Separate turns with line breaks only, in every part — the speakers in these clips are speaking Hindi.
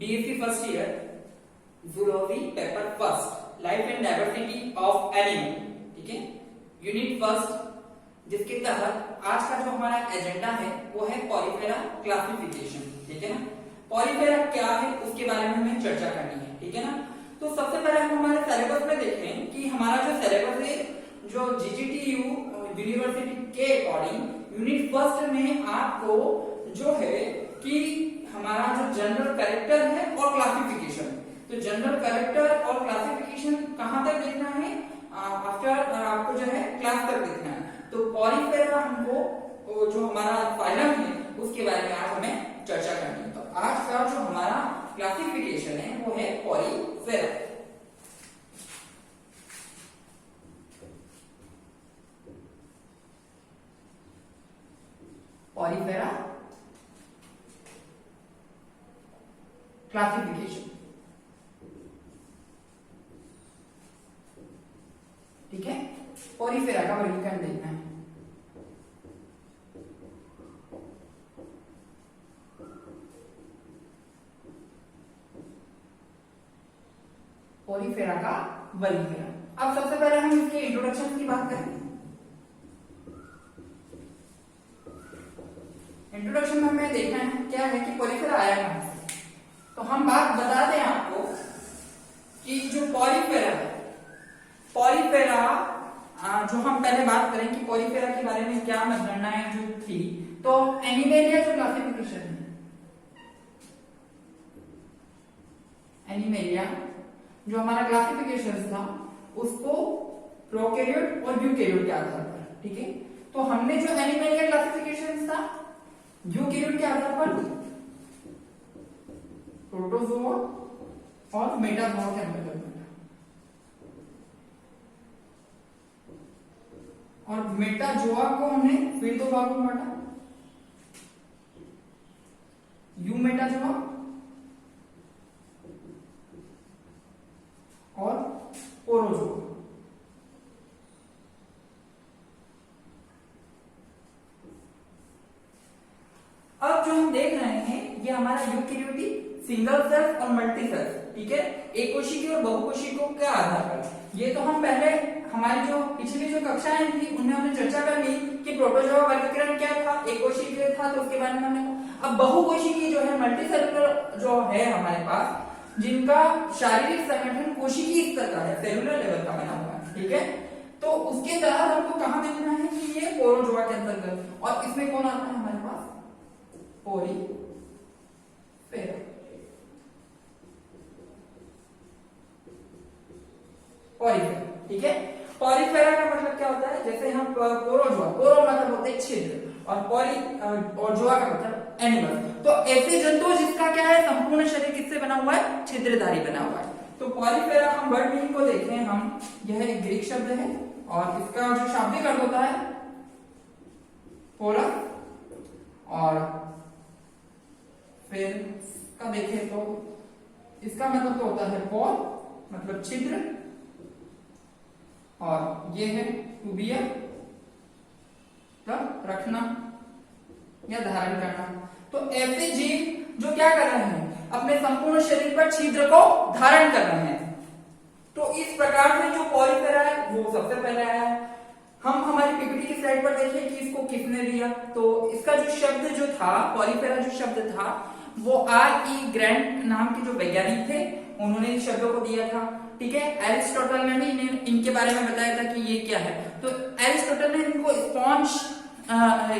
BSc first year zoology paper first life and diversity of animal, ठीक है, यूनिट फर्स्ट, जिसके तहत आज का जो हमारा एजेंडा है वो है पॉलीफेरा क्लासिफिकेशन, ठीक है ना। पॉलीफेरा क्या है उसके बारे में हमें चर्चा करनी है, ठीक है ना। तो सबसे पहले हम हमारे सिलेबस में देखें कि हमारा जो सिलेबस है जो GGTU यूनिवर्सिटी के अकॉर्डिंग यूनिट फर्स्ट में आपको जो है कि हमारा जो जनरल कैरेक्टर है और क्लासिफिकेशन, तो जनरल कैरेक्टर और क्लासिफिकेशन कहां तक देखना है, आफ्टर आपको जो है क्लास तक देखना है। तो पॉलीफेरा हमको जो हमारा फाइलम है उसके बारे में आज हमें चर्चा करनी है। तो आज का जो हमारा क्लासिफिकेशन है वो है पॉलीफेरा। पॉलीफेरा क्लासिफिकेशन, ठीक है। पॉलीफेरा का वर्गीकरण देखना है। पॉलीफेरा का वर्गीकरण। अब सबसे पहले हम इसके इंट्रोडक्शन की बात करें। इंट्रोडक्शन में हमें देखना है क्या है कि पॉलीफेरा आया कहां से। तो हम बात बता दें आपको कि जो पॉलीफेरा है, पॉलीफेरा जो हम पहले बात करें कि पॉलीफेरा के बारे में क्या मतगणनाएं जो थी, तो एनिमेलिया जो क्लासिफिकेशन है, एनिमेलिया जो हमारा क्लासिफिकेशन था उसको प्रोकैरियोट और यूकैरियोट के आधार पर, ठीक है। तो हमने जो एनिमेलिया क्लासिफिकेशन था यूकैरियोट के आधार पर प्रोटोजोआ और मेटाजोआ के अंदर करना, और मेटाजोआ को हमने फिर दो भागों में बांटा, यू मेटाजोआ और पोरोजोआ। अब जो हम देख रहे हैं ये हमारा यूकैरियोटी सिंगल सेल और मल्टी सेल, ठीक है, एक कोशिकीय और बहुकोशिकीयों के आधार पर। ये तो हम पहले हमारी जो पिछली जो कक्षाएं थी उनमें हमने चर्चा कर ली कि प्रोटोजोआ वर्गीकरण क्या था, एक कोशिकीय था तो उसके बारे में हमने। अब बहुकोशिकीय जो है मल्टी सेलुलर जो है हमारे पास, जिनका शारीरिक संगठन कोशिकीय स्तर का है, सेलुलर लेवल का बना हुआ है, ठीक है। तो उसके तहत हमको कहां देखना है कि ये पोरोजोआ के अंतर्गत, और इसमें कौन आता है हमारे पास, पॉलीफेरा, पॉलीफेरा, ठीक है। पॉलीफेरा का मतलब क्या होता है, जैसे हम पोरोजोआ, पोरो मतलब होते हैं छिद्र, और पॉली और जोआ का मतलब एनिमल। तो ऐसे जंतु जिसका क्या है संपूर्ण शरीर किससे बना हुआ है, छिद्रधारी बना हुआ है। तो पॉलीफेरा हम वर्ड मीनिंग को देखें हम, यह एक ग्रीक शब्द है और इसका जो शाब्दिक अर्थ होता है पोरस, और फिर का देखें तो इसका मतलब तो होता है पोर मतलब छिद्र, और ये है टू बियर मतलब रखना या धारण करना। तो ऐसे जीव जो क्या कर रहे हैं, अपने संपूर्ण शरीर पर छिद्र को धारण कर रहे हैं। तो इस प्रकार से जो पॉलीफेरा है वो सबसे पहले आया है। हम हमारी पीपीटी की स्लाइड पर देखिए कि इसको किसने दिया। तो इसका जो शब्द जो था, पॉलीफेरा जो शब्द था वो R.E. ग्रैंट नाम के जो वैज्ञानिक थे उन्होंने इस शब्दों को दिया था, ठीक है। एरिस्टोटल ने भी इनके बारे में बताया था कि ये क्या है। तो एरिस्टोटल ने इनको स्पॉन्ज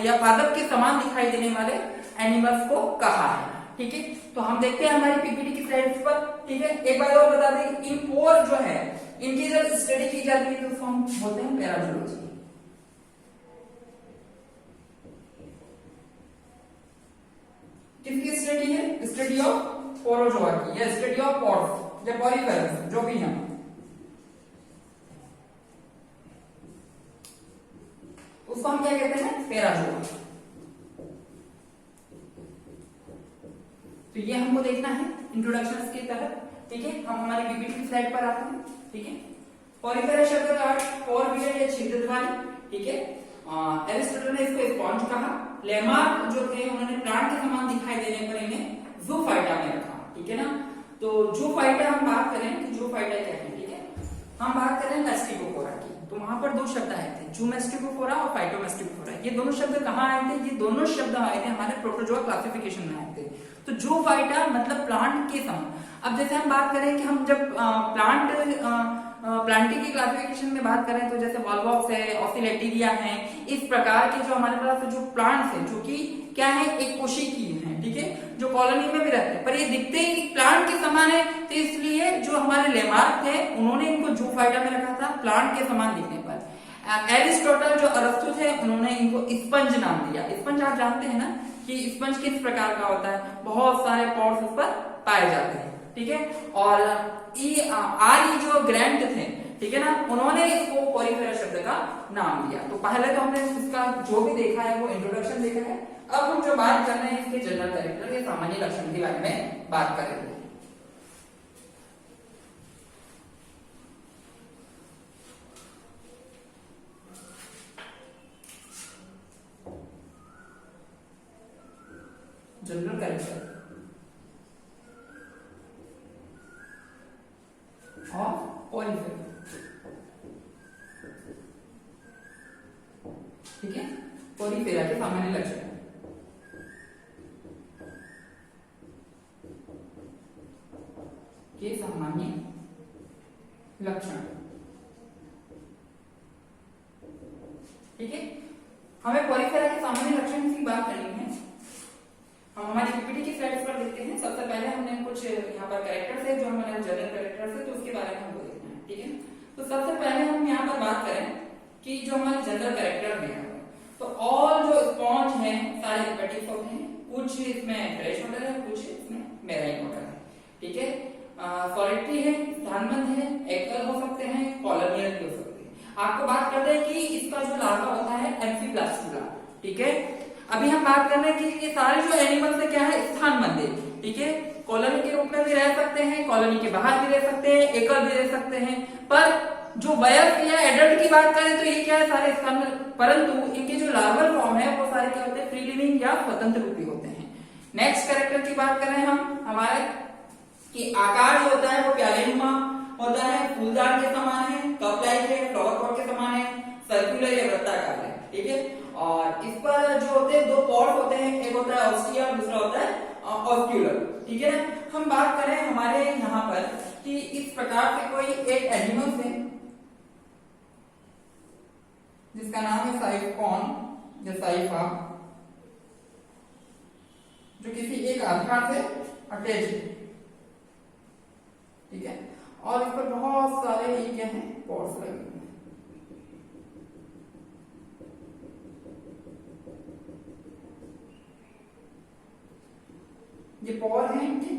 या पादप के समान दिखाई देने वाले एनिमल्स को कहा है, ठीक है। तो हम देखते हैं हमारी पीपीटी की स्लाइड्स पर, ठीक है। एक बार और बता दें कि इन पोर जो है इनकी जब स्टडी की जाती है तो उसको हम बोलते हैं पैराजूलॉजी। किसकी स्टडी है, स्टडी ऑफ पोरोजोआ की या स्टडी ऑफ पोर्स या पॉलीफेरा जो भी है। उसको हम क्या कहते हैं, पैराजोआ। तो ये हमको देखना है इंट्रोडक्शन के तहत, ठीक है। हम हमारी पीपीटी की स्लाइड पर आते हैं, ठीक है। पॉलीफेरा शब्द का अर्थ पोर बियर या छिद्रधारी, ठीक है। एरिस्टोटल ने इसको स्पॉन्ज कहा। लेमार्क जो थे उन्होंने प्लांट के समान दिखाई देने पर इन्हें ज़ूफाइटा में रखा, ठीक है ना। तो जूफाइटा हम बात करें तो जूफाइटा क्या है, ठीक है, हम बात करें मैस्टिकोफोरा की, तो वहां पर दो शब्द आए थे, जूमैस्टिकोफोरा और फाइटोमैस्टिकोफोरा। ये दोनों शब्द कहाँ आए थे, ये दोनों शब्द आए थे हमारे प्रोटोजोआ क्लासिफिकेशन में आए थे। तो जूफाइटा मतलब प्लांट के सम। अब जैसे हम बात करें कि हम जब प्लांटिंग की क्लासिफिकेशन में बात करें तो जैसे वॉलवॉक्स है, ऑसिलेटेरिया है, इस प्रकार के जो हमारे पास जो प्लांट्स हैं, जो कि क्या है, एक कोशिकीय है, ठीक है, जो कॉलोनी में भी रहते हैं, पर ये दिखते ही प्लांट के समान है, तो इसलिए जो हमारे लेमार्क थे उन्होंने इनको जूफाइटा में रखा था, प्लांट के समान दिखने पर। एरिस्टोटल जो अरस्तु थे उन्होंने इनको स्पंज नाम दिया। स्पंज आप जानते हैं ना कि स्पंज किस प्रकार का होता है, बहुत सारे पॉर्स उस पर पाए जाते हैं, ठीक है। और आर्य जो ग्रैंट थे, ठीक है ना, उन्होंने इसको कोरिफेरा शब्द का नाम दिया। तो पहले तो हमने इसका जो भी देखा है वो इंट्रोडक्शन देखा है। अब हम जो बात कर रहे हैं इसके जनरल कैरेक्टर या सामान्य लक्षण के बारे में बात करेंगे। जनरल कैरेक्टर और कोरिफेरा, ठीक है, कोरिफेरा के सामान्य लक्षण। के सामान्य लक्षण, ठीक है। हमें कोरिफेरा के सामान्य लक्षण की बात करनी है। हम हमारी पीपीटी की स्लाइड्स पर देखते हैं। सबसे पहले हमने कुछ यहाँ पर कैरेक्टर्स है जो हमारे जनरल कैरेक्टर्स है, तो उसके बारे में हमको देखना है, ठीक है। तो सबसे पहले हम यहाँ पर बात करें कि जो हमारे जनरल कैरेक्टर है, तो ऑल जो स्पॉन्ज हैं सारे एक्वेटिक होते हैं, कुछ इसमें फ्रेश वाटर है, कुछ इसमें मैराइन वाटर है, ठीक है। सॉलिटरी है, स्थानबद्ध है, एकल हो सकते हैं, कॉलोनियल भी हो सकते हैं। आपको बात करते हैं कि इसका जो लार्वा होता है एम्फीप्लास्टुला, ठीक है। अभी हम बात कर रहे हैं कि ये सारे जो एनिमल्स है क्या है, स्थानबद्ध है, ठीक है। कॉलोनी के रूप में भी रह सकते हैं, कॉलोनी के बाहर भी रह सकते हैं, एकल भी रह सकते हैं, पर जो वयस्क या एडल्ट की बात करें तो ये क्या है, सारे स्थान, परंतु इनके जो लार्वल फॉर्म है वो सारे क्या होते हैं, फ्री लिविंग या स्वतंत्र रूपी होते हैं। नेक्स्ट कैरेक्टर की बात करें हम हमारे कि आकार जो होता है वो प्यालेनुमा होता है, फूलदार के समान है, कप लाइक है, फ्लावर पॉट के समान है, सर्कुलर या वृत्ताकार है, ठीक है। और इस पर जो होते हैं दो पॉट होते हैं, एक होता है ऑस्टिया और दूसरा होता है ऑस्क्यूलर, ठीक है ना। हम बात करें हमारे यहाँ पर कि इस प्रकार से कोई एक एनिमल है जिसका नाम है साइफॉन या साइफा, जो किसी एक आधार से अटैच है, ठीक है, और इस पर बहुत सारे ये क्या है, पॉट्स लगे हुए हैं। ये पॉर हैं इनके।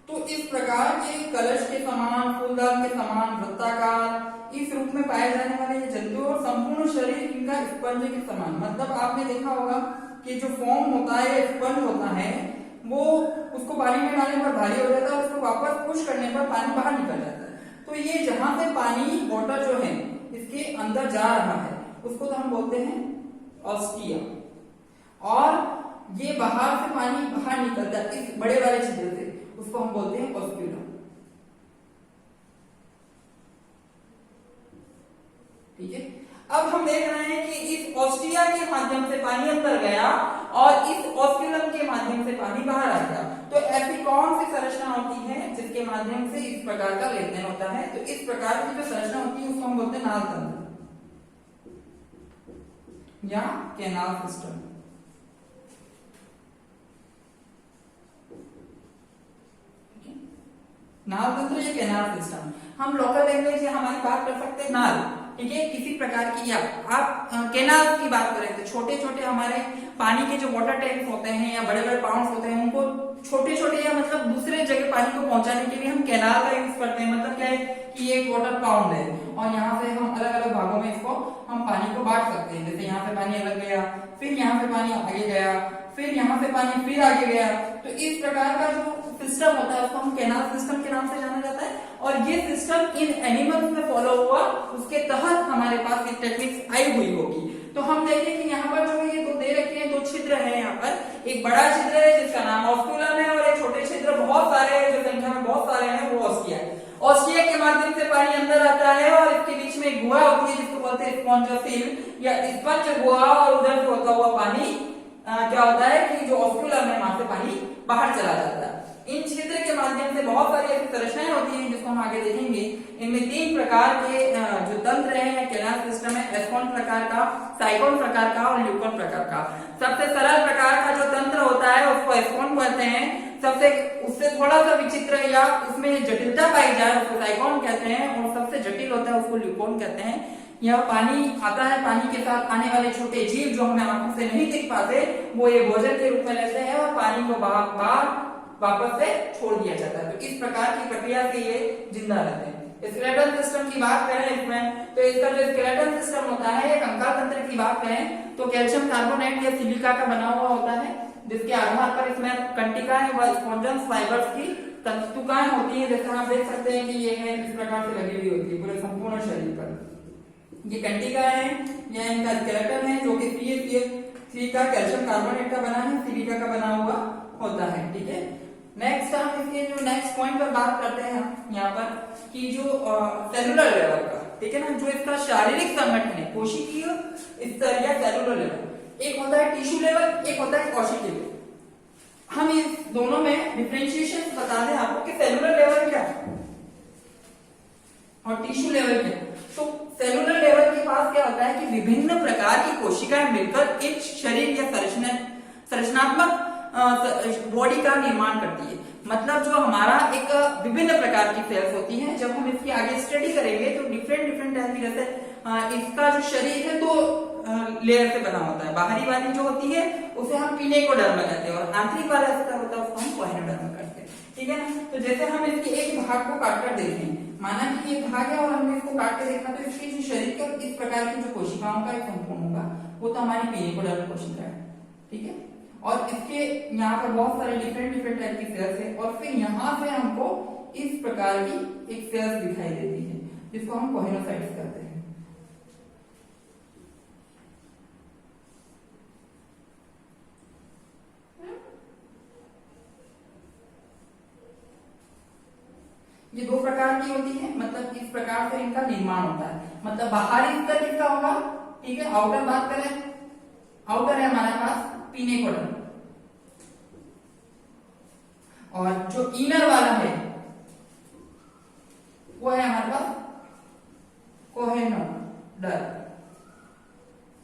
तो इस प्रकार के कलश के समान, फूलदार के समान, वृत्ताकार इस रूप में पाए जाने वाले ये जंतु और संपूर्ण शरीर इनका स्पंज के समान, मतलब आपने देखा होगा कि जो फोम होता है, स्पंज होता है, वो उसको पानी में डालने पर भारी हो जाता है और उसको वापस पुश करने पर पानी बाहर निकल जाता है। तो ये जहां से पानी, वाटर जो है इसके अंदर जा रहा है उसको तो हम बोलते हैं ऑस्टिया, और ये बाहर से पानी बाहर निकलता है इस बड़े वाले छिद्र से, उसको हम बोलते हैं ऑस्क्यूलम, ठीक है। अब हम देख रहे हैं कि इस ऑस्टिया के माध्यम से पानी अंदर गया और इस ऑस्क्यूलम के माध्यम से पानी बाहर आ गया। तो ऐसी कौन सी संरचना होती है जिसके माध्यम से इस प्रकार का लेन देन होता है? तो इस प्रकार की जो संरचना होती है उसको हम बोलते हैं नाल तंत्र या कैनाल सिस्टम। नाल तंत्र या कैनाल सिस्टम, हम लोकल लैंग्वेज में हमारी बात कर सकते हैं नाल, ठीक है, किसी प्रकार की। या आप कैनाल की बात करें तो छोटे छोटे हमारे पानी के जो वाटर टैंक होते हैं या बड़े बड़े पाउंड्स होते हैं, उनको छोटे छोटे या मतलब दूसरे जगह पानी को पहुंचाने के लिए हम कैनाल का यूज करते हैं। मतलब क्या है कि ये एक वाटर पाउंड है और यहाँ से हम अलग अलग भागों में इसको हम पानी को बांट सकते हैं। जैसे यहाँ से पानी अलग गया, फिर यहाँ से पानी आगे गया, फिर यहाँ से पानी फिर आगे गया। तो इस प्रकार का जो सिस्टम होता है उसको हम कैनाल सिस्टम के नाम से जाना जाता है। और ये सिस्टम इन एनिमल्स में फॉलो हुआ, उसके तहत हमारे पास एक टेक्निक्स आई हुई होगी। तो हम देखें कि यहाँ पर जो ये दो दे रखे हैं, दो छिद्र है यहाँ पर, एक बड़ा छिद्र है जिसका नाम ऑस्कुलम है और एक छोटे छिद्र बहुत सारे हैं, जो संख्या में बहुत सारे हैं, वो ऑस्टिया है। ऑस्टिया के माध्यम से पानी अंदर आता है और इसके बीच में गुहा होती है जिसको बोलते हैं स्पॉन्जोसिल या स्पंज गुहा, और उधर से होता हुआ पानी क्या होता है कि जो ऑस्कुलम है वहां से पानी बाहर चला जाता है। इन छिद्र के माध्यम से बहुत सारी ऐसी संरचनाएं होती हैं जिसको हम आगे देखेंगे। इनमें 3 प्रकार के जो तंत्र है या कैनाल सिस्टम है, एस्कॉन प्रकार का, साइकोन प्रकार का और ल्यूकोन प्रकार का। सबसे सरल प्रकार का जो तंत्र होता है उसको एस्कॉन कहते हैं, सबसे उससे थोड़ा सा विचित्र या उसमें जटिलता पाई जाए उसको साइकोन कहते हैं, और सबसे जटिल होता है उसको ल्यूकोन कहते हैं। यह पानी आता है, पानी के साथ आने वाले छोटे जीव जो हमें आंखों से नहीं दिख पाते, वो ये भोजन के रूप में लेते हैं और पानी को बाहर वापस से छोड़ दिया जाता है। तो इस प्रकार की प्रक्रिया से ये जिंदा रहते हैं। स्केलेटन सिस्टम की बात करें इसमें, तो इसका जो स्केलेटन सिस्टम होता है, एक कंकाल तंत्र की बात करें तो कैल्शियम कार्बोनेट या सिलिका का बना हुआ होता है, जिसके आधार पर इसमें कंटिकाएं व स्पॉन्जस फाइबर्स की तंतुकाएं होती है। जैसे आप देख सकते हैं कि ये है इस प्रकार से लगी हुई होती है पूरे संपूर्ण शरीर पर। ये कंटिका है या इनका स्केलेटन है जो कि CaCO3 का कैल्शियम कार्बोनेट का बना है, सिलिका का बना हुआ होता है। ठीक है, नेक्स्ट हम इसके जो नेक्स्ट पॉइंट पर बात करते हैं यहाँ पर कि जो सेलुलर लेवल का, ठीक है ना, जो इसका शारीरिक संगठन है, कोशिकीय स्तर या सेलुलर लेवल। एक होता है टिश्यू लेवल, एक होता है कोशिकीय लेवल। हम इस दोनों में डिफरेंशिएशन बता दें आपको कि सेलुलर लेवल क्या है और टिश्यू लेवल क्या है। तो सेलुलर लेवल के पास क्या होता है कि विभिन्न प्रकार की कोशिकाएं मिलकर एक शरीर या संरचनात्मक बॉडी का निर्माण करती है। मतलब जो हमारा एक विभिन्न प्रकार की सेल्स होती हैं, जब हम इसकी आगे स्टडी करेंगे तो डिफरेंट टाइप की, जैसे इसका जो शरीर है 2 लेयर से बना होता है। बाहरी वाली जो होती है उसे हम पिनेकोडर्म कहते हैं और आंतरिक वाला होता है उसको हम कोहेनोडर्म कहते हैं। ठीक है ना, तो जैसे हम इसके एक भाग को काटकर देखें, माना कि ये भाग है और हमने इसको काट के देखा, तो इसके जो शरीर का इस प्रकार की जो कोशिकाओं का एक संपूर्ण होगा वो तो हमारी पिनेकोडर्म कोशिका है। ठीक है, और इसके यहाँ पर बहुत सारे डिफरेंट टाइप की सेल्स है और फिर यहाँ से हमको इस प्रकार की एक सेल्स दिखाई देती है जिसको हम कोहेनोसाइट्स कहते हैं। ये 2 प्रकार की होती है, मतलब इस प्रकार से इनका निर्माण होता है। मतलब बाहरी स्तर किसका होगा, ठीक है, आउटर बात करें, आउटर है हमारे पास पिनेकोडर्म, और जो इनर वाला है वो है हमारे पास कोहेनोडर्म।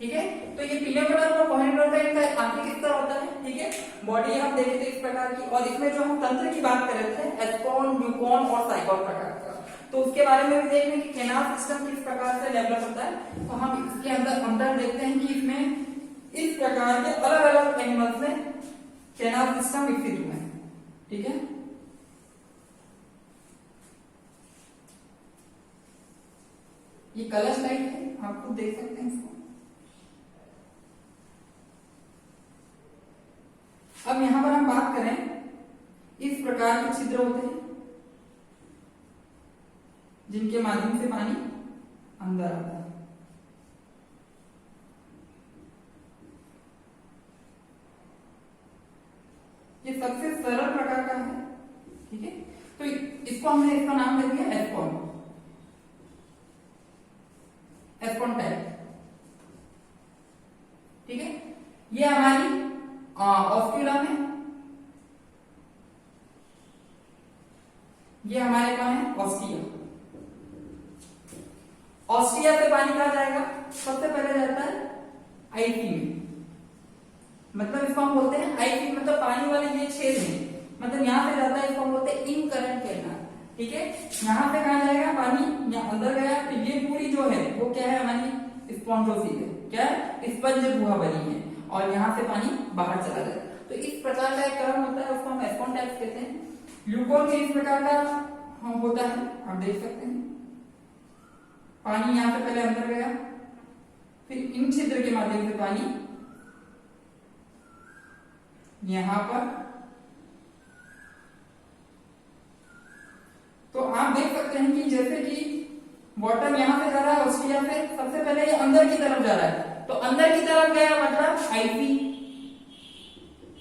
ठीक है, तो ये पिनेकोडर्म और कोहेनोडर्म का इनका आंतरिक स्तर होता है। ठीक है, बॉडी हम देखे थे इस प्रकार की, और इसमें जो हम तंत्र की बात कर रहे थे एस्कॉन, ल्यूकोन और साइकोन प्रकार का, तो उसके बारे में भी देख लें कि कैनाल सिस्टम किस प्रकार से डेवलप होता है। तो हम इसके अंदर देखते हैं कि इसमें इस प्रकार के अलग अलग एनिमल्स में कैनाल सिस्टम विकसित हुए हैं। ठीक है, ये कलर लाइट है, आप खुद देख सकते हैं इसको। अब यहां पर हम बात करें, इस प्रकार के छिद्र होते हैं जिनके माध्यम से पानी अंदर आता है। ये सबसे सरल प्रकार का है। ठीक है, तो इसको हमने इसका नाम दे दिया एस्कॉन, एस्कॉन टाइप। ठीक है, ये हमारी ऑस्क्यूलम है, ये हमारे कौन है ऑस्टिया। ऑस्टिया से पानी कहा जाएगा, सबसे पहले जाता है आईपी में, मतलब इसको हम बोलते हैं आईपी, मतलब पानी वाले ये छेद है, मतलब यहां से जाता है, इसको हम बोलते हैं इन करंट कैनाल। ठीक है, यहां से कहा जाएगा पानी, यहाँ अंदर गया, तो ये पूरी जो है वो क्या है हमारी स्पॉन्जोसिल है, क्या है स्पंज गुहा बनी है, और यहाँ से पानी बाहर चला जाए। तो इस प्रकार का एक क्रम होता है, उसको हम एस्कॉन टाइप कहते हैं। ल्यूकोन में इस प्रकार का होता है, आप देख सकते हैं पानी यहाँ से पहले अंदर गया, फिर इन छिद्र के माध्यम से पानी यहां पर, तो आप देख सकते हैं कि जैसे कि वाटर यहां से जा रहा है ऑस्ट्रिया से, सबसे पहले ये अंदर की तरफ जा रहा है, तो अंदर की तरफ गया मतलब आईपी,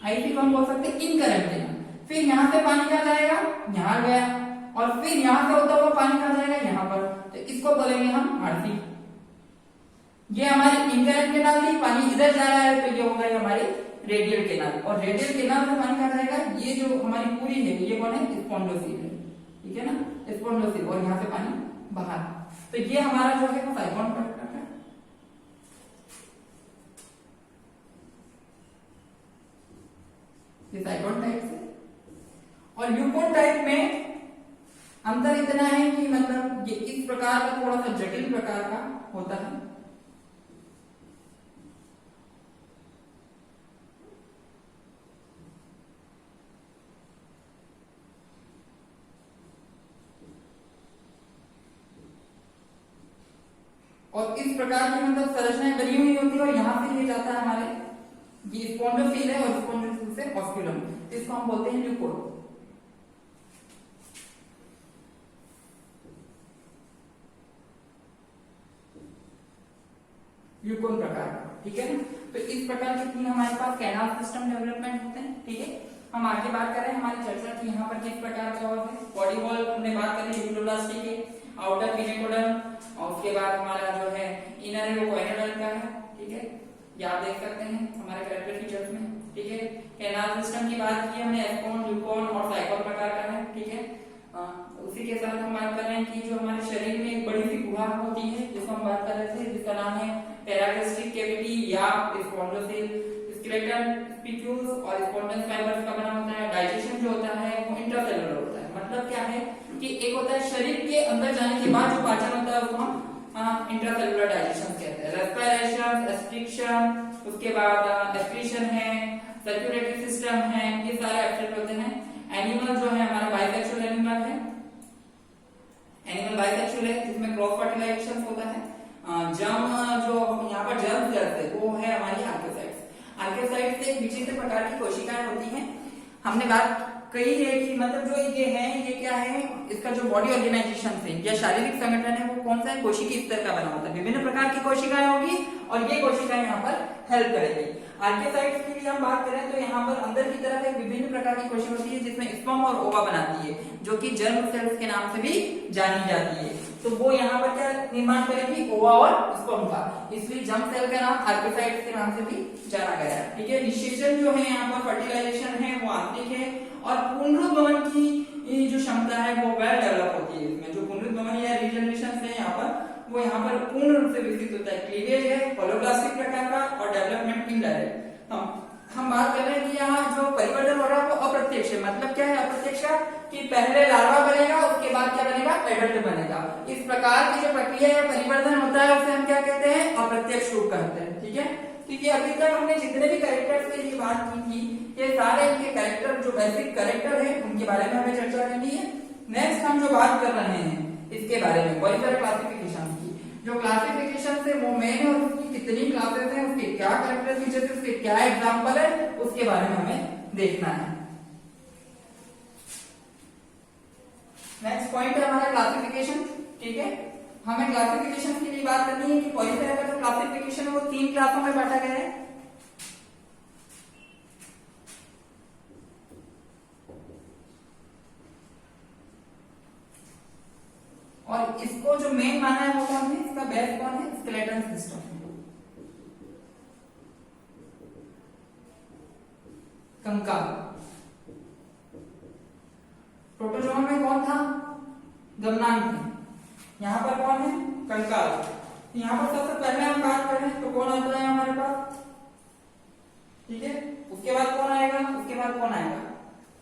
आईसी को हम बोल सकते हैं इनकरेंट केनाल। फिर यहाँ से पानी कहाँ जाएगा, यहाँ गया, और फिर यहाँ से होता हुआ पानी कहाँ जाएगा, यहाँ पर, तो इसको बोलेंगे हम आरसी। ये हमारी इनकरेंट केनाल थी, पानी इधर जा रहा है, तो ये हो गई हमारी रेडियल केनाल। और रेडियल केनाल में पानी कहाँ जाएगा, ये जो हमारी पूरी है ये कौन है, स्पॉन्डोसील है, ठीक है ना, स्पॉन्डोसील, और यहाँ से पानी बाहर। तो ये हमारा जो है वो साइक्लोन कंडक्टर है। ये साइक्लोन टाइप से। और यूकोन टाइप में अंतर इतना है कि मतलब ये इस प्रकार का थोड़ा सा जटिल प्रकार का होता है। और इस प्रकार की मतलब संरचनाएं बनी हुई होती है, और यहाँ से ये जाता है हमारे, ये स्पॉन्डोसील है, और स्पॉन्डोसील से ऑस्क्यूलम, इसको हम बोलते हैं ल्यूकोन। ल्यूकोन प्रकार का, ठीक है ना। तो इस प्रकार के तीन हमारे पास कैनाल सिस्टम डेवलपमेंट होते हैं, ठीक है। हम आगे बात करें, हमारी चर्चा थी यहाँ पर किस प्रकार का होता है। बॉडी वॉल हमने बात करी यूरोप्लास्टी के, आउटर पिनेकोडर्म, और उसके बाद हमारा जो है इनर है वो कोइनोडर्म का है, ठीक है, ये आप देख सकते हैं हमारे कैरेक्टर फीचर्स में, ठीक है। कैनाल सिस्टम की बात की हमने, एस्कोन, ल्यूकोन और साइक्लोन प्रकार का है, ठीक है। उसी के साथ हम बात कर रहे हैं कि जो हमारे शरीर में एक बड़ी सी गुहा होती है, जिसको हम बात कर रहे थे, जिसका नाम है पैरागास्ट्रिक कैविटी या स्पॉन्डोसिल। स्केलेटन स्पिक्यूल्स और स्पॉन्डस फाइबर्स का बना होता है। डाइजेशन जो होता है वो इंट्रासेलुलर होता है, मतलब क्या है कि एक होता है शरीर के अंदर जाने के बाद जो पाचन होता है उसको हम इंट्रासेलुलर डाइजेशन कहते हैं। रेस्पिरेशन, एक्सक्रीशन, उसके बाद एक्सक्रीशन है, सर्कुलेटरी सिस्टम है, ये सारे एफेक्ट होते हैं। एनिमल जो है हमारा बाइसेक्सुअल एनिमल है, एनिमल बाइसेक्सुअल है, जिसमें क्रॉस फर्टिलाइजेशन होता है। जर्म जो यहाँ पर जर्म सेल्स है वो है हमारी आर्कियोसाइट्स। आर्कियोसाइट्स एक विचित्र प्रकार की कोशिकाएं होती हैं। हमने बात कही है कि मतलब जो ये है ये क्या है, इसका जो बॉडी ऑर्गेनाइजेशन है या शारीरिक संगठन है वो कौन सा है, कोशिकीय स्तर का बना होता है। विभिन्न प्रकार की कोशिकाएं होगी और ये कोशिकाएं यहाँ पर हेल्प करेगी। आर्कियोसाइट्स के लिए हम बात करें तो यहाँ पर अंदर की तरफ एक विभिन्न प्रकार की कोशिका होती है जिसमें स्पर्म और ओवा बनाती है, जो कि जर्म सेल्स के नाम से भी जानी जाती है। तो वो यहाँ पर क्या निर्माण करेगी, ओवा और स्पर्म का, इसलिए जर्म सेल का नाम आर्कियोसाइट्स के नाम से भी जाना गया है, ठीक है। निषेचन जो है यहाँ पर फर्टिलाइजेशन है वो आंतरिक है, और पुनरुद्भवन की जो क्षमता है वो वेल डेवलप होती है। इसमें जो पुनरुद्भवन या रीजनरेशन है यहाँ पर वो यहाँ पर पूर्ण रूप से विकसित होता है। क्लीवेज है होलोब्लास्टिक प्रकार का, और डेवलपमेंट इनडायरेक्ट। हम बात कर रहे हैं कि यहाँ जो परिवर्तन हो रहा है वो अप्रत्यक्ष है। मतलब क्या है अप्रत्यक्ष का, कि पहले लार्वा बनेगा उसके बाद क्या बनेगा, एडल्ट बनेगा। इस प्रकार की जो प्रक्रिया या परिवर्तन होता है उसे हम क्या कहते हैं, अप्रत्यक्ष रूप कहते हैं, ठीक है। तो ये अभी तक हमने जितने भी कैरेक्टर्स की ये बात की थी, ये सारे इनके कैरेक्टर जो बेसिक कैरेक्टर है उनके बारे में हमें चर्चा करनी है। नेक्स्ट हम जो बात कर रहे हैं इसके बारे में मॉलिक्यूलर क्लासिफिकेशन की। जो क्लासिफिकेशन है वो मेन है, और उसकी कितनी क्लासेस हैं, उसके क्या कैरेक्टर फीचर्स है, उसके क्या एग्जांपल है, उसके बारे में हमें देखना है। नेक्स्ट पॉइंट है हमारा क्लासिफिकेशन, ठीक है। हमें क्लासिफिकेशन की लिए बात करनी है कि पॉलीफेरा का जो क्लासिफिकेशन है वो 3 क्लासों में बांटा गया है। और इसको जो मेन माना है वो कौन है, इसका बेस कौन है, स्केलेटन सिस्टम। कंकाल। प्रोटोजोआ में कौन था, गमनांक। यहाँ पर कौन है, कंकाल। यहाँ पर सबसे पहले हम बात करें तो कौन आता है हमारे पास, ठीक है। उसके बाद कौन आएगा, उसके बाद कौन आएगा,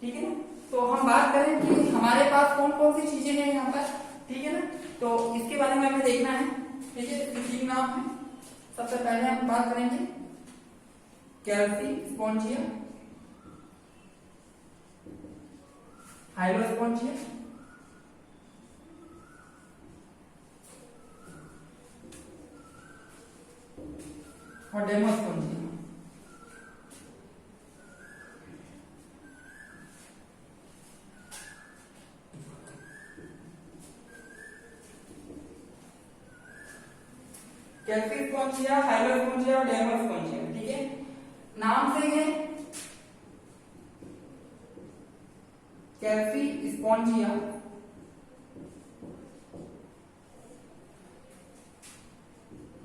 ठीक है ना। तो हम बात करें कि हमारे पास कौन कौन सी चीजें हैं यहाँ पर, ठीक है ना। तो इसके बारे में हमें देखना है, ठीक है। तीन नाम है। सबसे पहले हम बात करेंगे कैल्सी स्पॉन्जिया, हाइड्रोस्पॉन्जिया, और डेमोस्पॉन्जिया। कैल्सी स्पॉन्जिया, हाइड्रोस्पॉन्जिया और डेमोस्पॉन्जिया, ठीक है। नाम से है कैल्सी स्पॉन्जिया,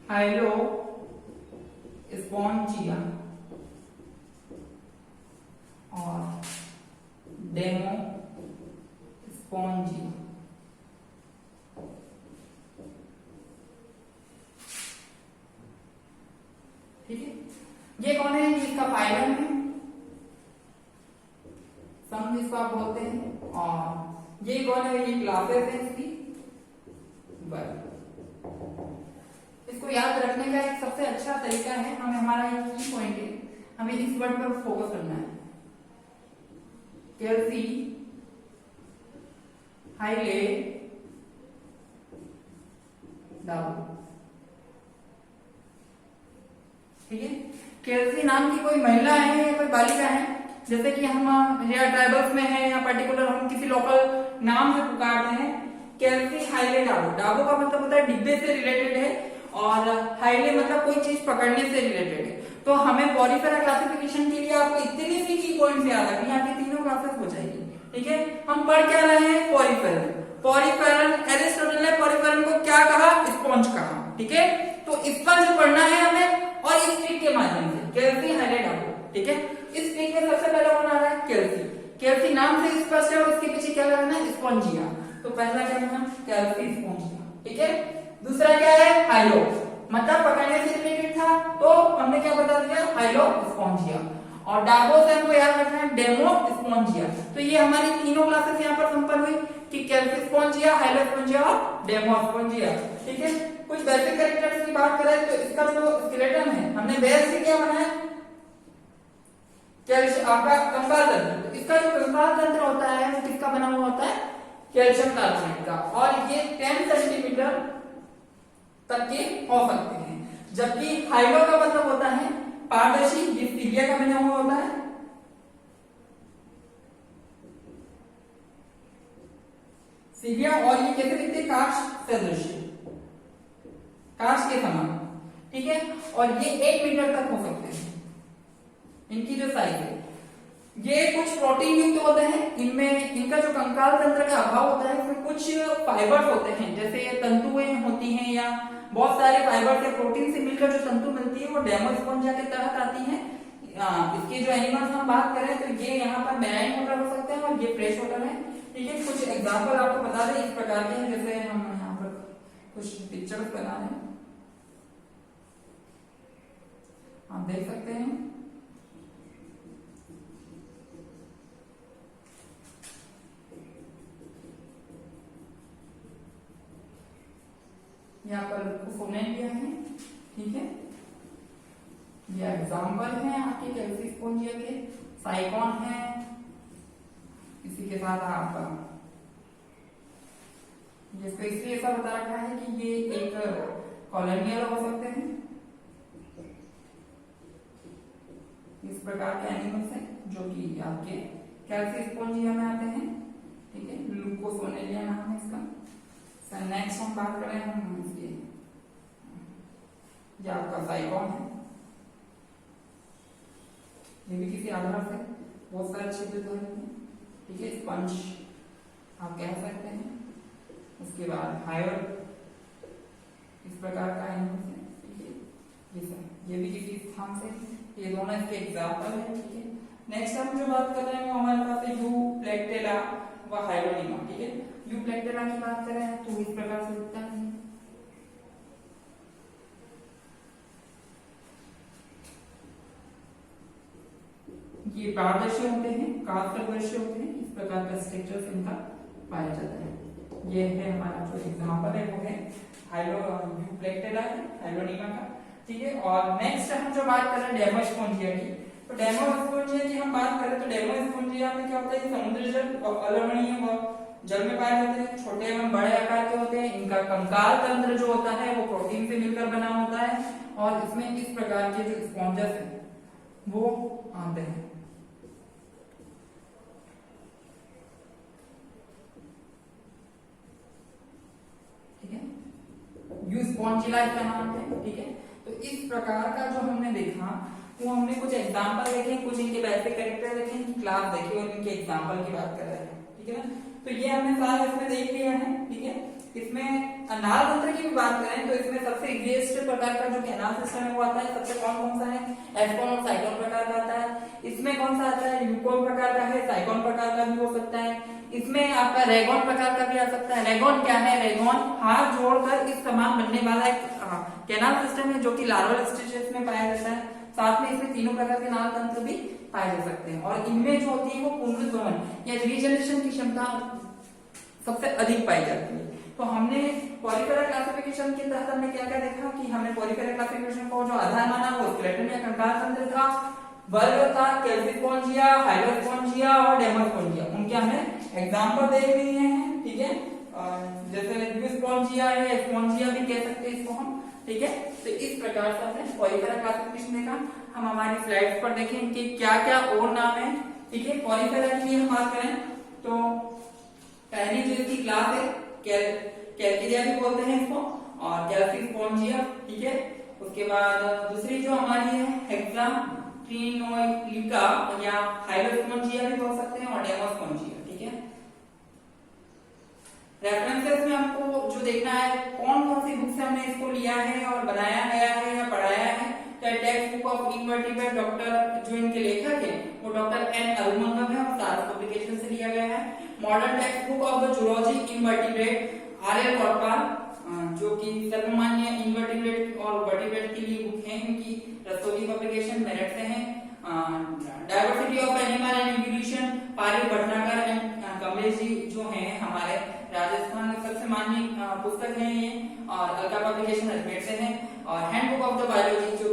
हाइलो स्पॉन्जिया और डेमो स्पॉन्जिया। ठीक है, ये कौन है? इसका फाइलम है, सम जिसको आप बोलते हैं, और ये कौन है? ये क्लासेस है इसकी वर्ग। इसको याद रखने का एक सबसे अच्छा तरीका है, हमें हमारा ये की पॉइंट है, हमें इस वर्ड पर फोकस करना है। कैल्सी हाइले डाबो। ठीक है, कैल्सी नाम की कोई महिला है या कोई बालिका है, जैसे कि हम या ट्राइबल्स में है या पर्टिकुलर हम किसी लोकल नाम से पुकारते हैं। कैल्सी हाइले डाबो, डाबो का मतलब होता है डिब्बे से रिलेटेड है, और हाइले मतलब कोई चीज पकड़ने से रिलेटेड है। तो हमें पॉरीफेरा क्लासिफिकेशन के लिए आपको इतने सी की पॉइंट याद रखनी है, आपकी तीनों क्लासेस हो जाएगी। ठीक है, हम पढ़ क्या रहे हैं? पॉरीफेरन। पॉरीफेरन, एरिस्टोटल ने पॉरीफेरन को क्या कहा? स्पॉन्ज कहा। ठीक है, तो स्पंज पढ़ना है हमें, और इस ट्रिक के माध्यम से कैल्सी हाइले डाबो। ठीक है, इस ट्रिक में सबसे पहले कौन आ रहा है? कैल्सी। कैल्सी नाम से स्पष्ट है, और इसके पीछे क्या लगाना है? स्पॉन्जिया। तो पहला क्या है? कैल्सी स्पॉन्जिया। ठीक है, दूसरा क्या है? हाइलो, मतलब पकड़ने से रिलेटेड था, तो हमने क्या बता दिया? High-low Spongia. और डाबो से हमको याद रखना है डेमो स्पॉन्जिया। तो ये हमारी तीनों क्लासेस यहाँ पर संपन्न हुई कि कैल्सी स्पॉन्जिया, हाइलो स्पॉन्जिया और डेमो स्पॉन्जिया। ठीक है, कुछ बेसिक कैरेक्टर्स की बात करें तो इसका जो स्केलेटन है, हमने बेस से क्या बनाया? कैल्शियम, आपका कंकाल तंत्र। इसका जो कंकाल तंत्र होता है वो किसका बना हुआ होता है? कैल्शियम कार्बोनेट का, और ये 10 सेंटीमीटर तक के हो सकते हैं। जबकि हाइलो का मतलब होता है पारदर्शी, ये सीलिया का बना हुआ होता है। सीलिया, और ये कैसे दिखते हैं? कांच सदृश, कांच के समान। ठीक है, और ये 1 मीटर तक हो सकते हैं इनकी जो साइज है। ये कुछ प्रोटीन युक्त होते हैं, इनमें इनका जो कंकाल तंत्र का अभाव होता है, इसमें कुछ फाइबर्स होते हैं, जैसे तंतुएं होती हैं या बहुत सारे फाइबर से प्रोटीन से मिलकर जो तंतु मिलती है वो डेमो स्पॉन्जिया के तहत आती है। इसके जो एनिमल्स हम बात करें तो ये यहाँ पर मैराइन वाटर हो सकते हैं, और ये फ्रेश वाटर है। ठीक है, कुछ एग्जाम्पल आपको बता दें इस प्रकार के हैं, जैसे हम यहाँ पर कुछ पिक्चर्स बना रहे हैं, आप देख सकते हैं। यहाँ पर फोनेलिया है। ठीक है, ये एग्जाम्पल है आपके कैल्सी स्पॉन्जिया के। साइकॉन है, इसी के साथ आप जिसको इसलिए ऐसा बता रखा है कि ये एक कॉलोनियल हो सकते हैं। इस प्रकार के एनिमल्स हैं जो कि आपके कैल्सी स्पॉन्जिया में आते हैं। ठीक है, लुकोसोनेलिया नाम है इसका। नेक्स्ट हम बात करें हम इसके, ये आपका साइकॉन है, ये भी किसी आधार से बहुत सारे छिद्रित हो जाते हैं। ठीक है, स्पंज आप कह सकते हैं। उसके बाद हायर, इस प्रकार का एनिमल है। ठीक है, ये भी किसी स्थान से, ये दोनों इसके एग्जाम्पल है। ठीक है, नेक्स्ट हम जो बात कर रहे हैं वो हमारे पास है यूप्लेक्टेला व हाइलोनिमा। ठीक है, यूप्लेक्टेला की बात करें तो इस प्रकार से दिखता है। ये पारदर्शी होते हैं, कांच होते हैं, इस प्रकार का स्ट्रक्चर इनका पाया जाता है। ये है हमारा जो एग्जांपल है वो है यूप्लेक्टेला है, हाइलोनिमा का। ठीक है, और नेक्स्ट हम जो बात कर रहे हैं डेमो स्पॉन्जिया की, तो डेमो स्पॉन्जिया की हम बात करें तो डेमो स्पॉन्जिया में क्या होता है? समुद्री जल और अलवणीय व जल में पाए जाते हैं, छोटे एवं बड़े आकार के होते हैं। इनका कंकाल तंत्र जो होता है वो प्रोटीन से मिलकर बना होता है, और इसमें इस प्रकार के जो स्पॉन्जेस हैं वो आते हैं। ठीक है, यू स्पॉन्जिला इसका नाम है। ठीक है, तो इस प्रकार का जो हमने देखा वो हमने कुछ एग्जांपल देखे, कुछ इनके बेसिक कैरेक्टर देखे, इनकी क्लास देखी और इनके एग्जांपल की बात कर रहे हैं। ठीक है। तो ये हमने सारा इसमें देख लिया है, ठीक है। इसमें नाल तंत्र की भी बात करें तो इसमें सबसे इजीएस्ट प्रकार का जो कैनाल सिस्टम है वो आता है, सबसे कौन सा है, एस्कॉन और साइक्लोन प्रकार का आता है। इसमें कौन सा आता है, यूकोन प्रकार का है, साइक्लोन प्रकार का भी हो सकता है। इसमें आपका रेगॉन प्रकार का भी आ सकता है। रेगॉन क्या है, रेगॉन हाथ जोड़कर इस समान बनने वाला एक कैनाल सिस्टम है जो कि लार्वल स्टेजेस में पाया जाता है। साथ में इसमें तीनों प्रकार के नाल तंत्र भी पाए जा सकते हैं और इनमें जो होती है वो पुनरुत्गमन या रीजनरेशन की क्षमता सबसे अधिक पाई जाती है। तो हमने पॉलीफेरा क्लासिफिकेशन के तहत हमने क्या क्या देखा कि हमने पॉलीफेरा क्लासिफिकेशन को जो आधार माना वो स्केलेटन या कंकाल तंत्र था, वर्ग था कैल्सीस्पोंजिया, हाइड्रोस्पोंजिया और डेमोस्पोंजिया। उनके हमने एग्जांपल देख लिए हैं, ठीक है। जैसे स्पोंजिया है, स्पोंजिया भी कह सकते हैं इसको हम, ठीक है। तो इस प्रकार से हमने पॉलीफेरा क्लासिफिकेशन देखा। हम हमारी स्लाइड्स पर देखें कि क्या क्या और नाम है, ठीक है। पॉलीफेरा की हम बात करें तो पहली जो इसकी क्लास है कैल्केरिया भी बोलते हैं इसको और कैल्सीस्पोंजिया, ठीक है। उसके बाद दूसरी जो हमारी है हेक्साट्रिनोइका या हाइड्रोस्पोंजिया भी बोल सकते हैं और डेमोस्पोंजिया, ठीक है। रेफरेंसेस में आपको जो देखना है कौन कौन सी बुक से हमने इसको लिया है और बनाया गया है या पढ़ाया है। Text book of invertebrate doctor जो इनके लेखक हैं वो डॉक्टर एन अरुमंगम है और सारस पब्लिकेशन से लिया गया है। Modern textbook of the zoology invertebrate R L. Kotpal जो कि सर्वमान्य इनवर्टिब्रेट और वर्टिब्रेट के लिए बुक है, इनकी रस्तोगी पब्लिकेशन मेरठ से है। Diversity of animal and evolution Parul Bhatnagar and Kamlesh ji जो हैं हमारे राजस्थान में सबसे मान्य पुस्तक है ये और अलका पब्लिकेशन अजमेर से है। और हैंडबुक ऑफ द बायोलॉजी जो